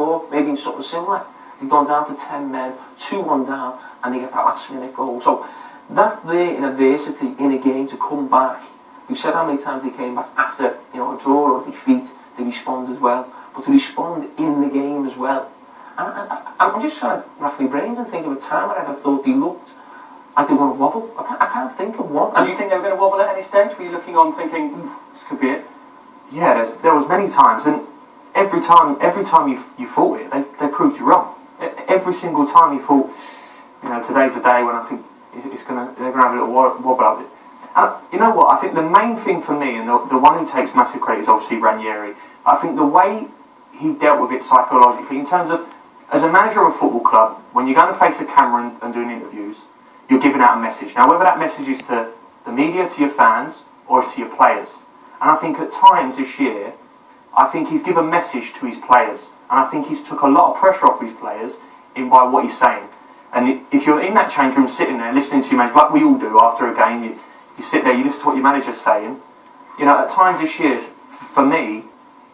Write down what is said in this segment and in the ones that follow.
before, maybe in something similar. They've gone down to 10 men, 2-1 down, and they get that last minute goal. So that there in adversity in a game to come back, we've said how many times they came back after a draw or a defeat, they responded well, but to respond in the game as well. And I'm just trying to rack my brains and think of a time where I ever thought they looked like they were going to wobble. I can't think of one. And do you think they were going to wobble at any stage? Were you looking on thinking, this could be it? Yeah, there was many times, and every time you thought it, they proved you wrong. Every single time you thought, today's the day when I think they're going to have a little wobble out of it. And you know what? I think the main thing for me, and the one who takes massive credit is obviously Ranieri. I think the way he dealt with it psychologically, in terms of, as a manager of a football club, when you're going to face a camera and doing interviews, you're giving out a message. Now, whether that message is to the media, to your fans, or to your players. And I think at times this year, I think he's given a message to his players. And I think he's took a lot of pressure off his players by what he's saying. And if you're in that change room sitting there listening to your manager, like we all do after a game, you sit there, you listen to what your manager's saying. At times this year, for me,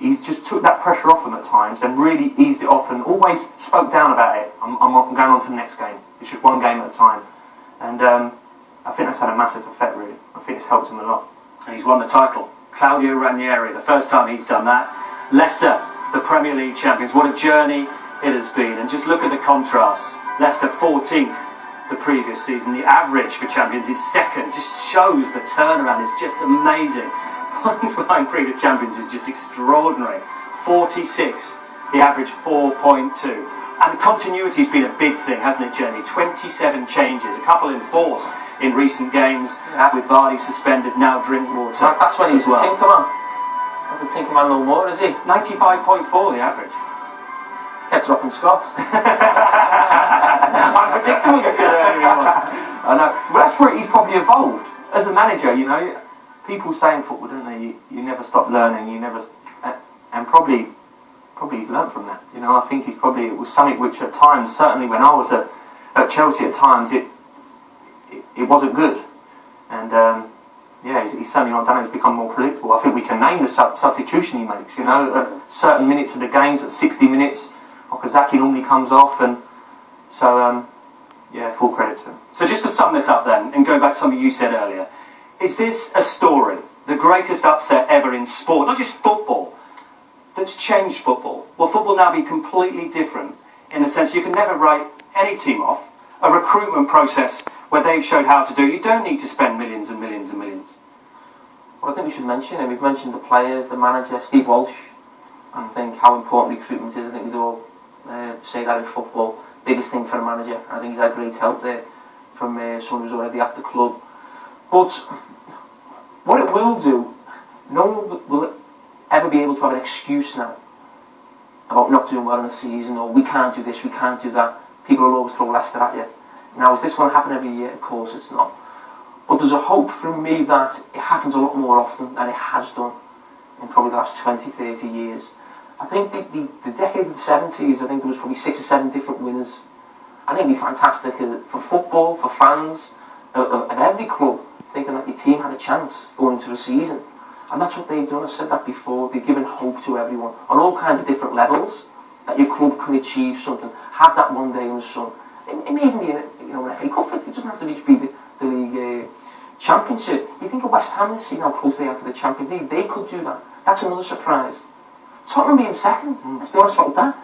he's just took that pressure off them at times and really eased it off and always spoke down about it. I'm going on to the next game. It's just one game at a time. And I think that's had a massive effect, really. I think it's helped him a lot. And he's won the title. Claudio Ranieri, the first time he's done that. Leicester, the Premier League champions. What a journey it has been. And just look at the contrasts. Leicester 14th the previous season. The average for champions is second. Just shows the turnaround is just amazing. Points behind previous champions is just extraordinary. 46, the average 4.2. And continuity's been a big thing, hasn't it, Jenny? 27 changes, a couple enforced in recent games, with Vardy suspended, now Drinkwater. That's when he's a Tinkerman. Not the Tinkerman no more, is he? 95.4, the average. Kept dropping Scott. Unpredictable, you said earlier on. I know. Well, that's where he's probably evolved. As a manager, people say in football, don't they, you never stop learning, and probably he's learnt from that. I think it was something which at times, certainly when I was at Chelsea at times, it wasn't good. And he's certainly not done it. It's become more predictable. I think we can name the substitution he makes. At certain minutes of the games, at 60 minutes, Okazaki normally comes off, and so full credit to him. So just to sum this up then, and going back to something you said earlier, is this a story, the greatest upset ever in sport, not just football, that's changed football? Will football now be completely different in the sense you can never write any team off? A recruitment process where they've showed how to do it, you don't need to spend millions and millions and millions. Well, I think we should mention, and we've mentioned the players, the manager, Steve Walsh. I think how important recruitment is. I think we'd all say that in football. Biggest thing for a manager. I think he's had great help there from someone who's already at the club. But what it will do, no one will ever be able to have an excuse now about not doing well in the season, or we can't do this, we can't do that. People will always throw Leicester at you. Now, is this going to happen every year? Of course it's not. But there's a hope from me that it happens a lot more often than it has done in probably the last 20, 30 years. I think the decade of the 70s, I think there was probably 6 or 7 different winners. I think it'd be fantastic for football, for fans of every club, thinking that your team had a chance going into the season. And that's what they've done. I've said that before. They've given hope to everyone on all kinds of different levels that your club can achieve something. Have that one day in the sun. It may even be an FA Cup. It doesn't have to just be the league championship. You think of West Ham this season, how close they are to the Champions League. They could do that. That's another surprise. Tottenham being second. Let's be honest about that.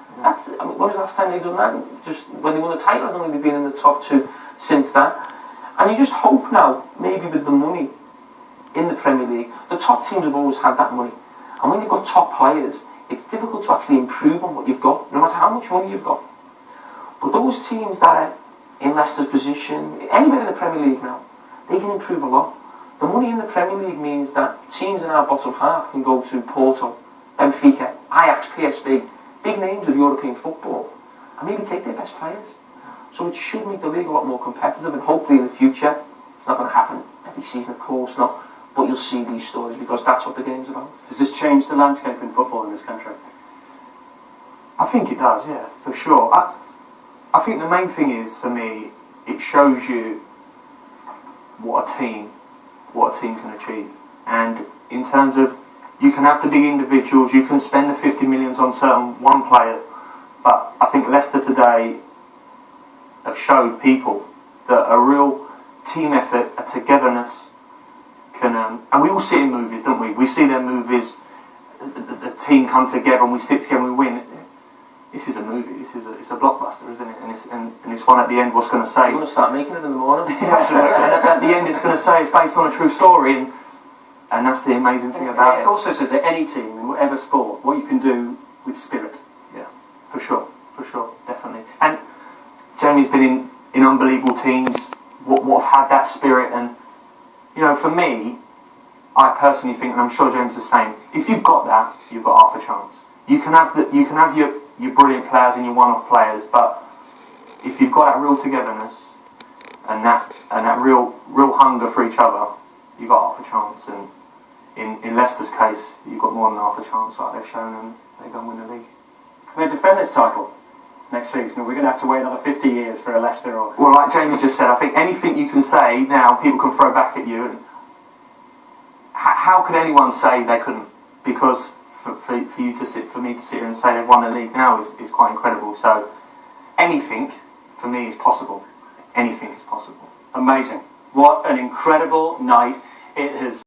When was the last time they've done that? Just when they won the title. I don't think they've been in the top 2 since that. And you just hope now, maybe with the money in the Premier League, the top teams have always had that money. And when you've got top players, it's difficult to actually improve on what you've got, no matter how much money you've got. But those teams that are in Leicester's position, anywhere in the Premier League now, they can improve a lot. The money in the Premier League means that teams in our bottom half can go to Porto, Benfica, Ajax, PSV, big names of European football, and maybe take their best players. So it should make the league a lot more competitive, and hopefully in the future, it's not going to happen every season, of course not, but you'll see these stories because that's what the game's about. Does this change the landscape in football in this country? I think it does, yeah, for sure. I think the main thing is, for me, it shows you what a team can achieve. And in terms of, you can have the big individuals, you can spend the 50 millions on one player, Leicester today have showed people that a real team effort, a togetherness can, and we all see it in movies, don't we? We see their movies, the team come together and we stick together and we win. This is a movie. It's a blockbuster, isn't it? And it's one at the end. What's going to say? You're going to start making it in the morning. Absolutely. And at the end, it's going to say it's based on a true story, and that's the amazing thing about it. It also says that any team in whatever sport, what you can do with spirit. Yeah, for sure, definitely. And Jamie's been in unbelievable teams. What have had that spirit, and for me, I personally think, and I'm sure James is the same. If you've got that, you've got half a chance. You can have your brilliant players and your one-off players, but if you've got that real togetherness and that real hunger for each other, you've got half a chance. And in Leicester's case, you've got more than half a chance, like they've shown, and they're going to win the league. Can they defend this title next season? Or we're going to have to wait another 50 years for a Leicester? Or well, like Jamie just said, I think anything you can say now, people can throw back at you. And how could anyone say they couldn't? Because for me to sit here and say they've won the league now is quite incredible. So anything for me is possible. Anything is possible. Amazing. What an incredible night it has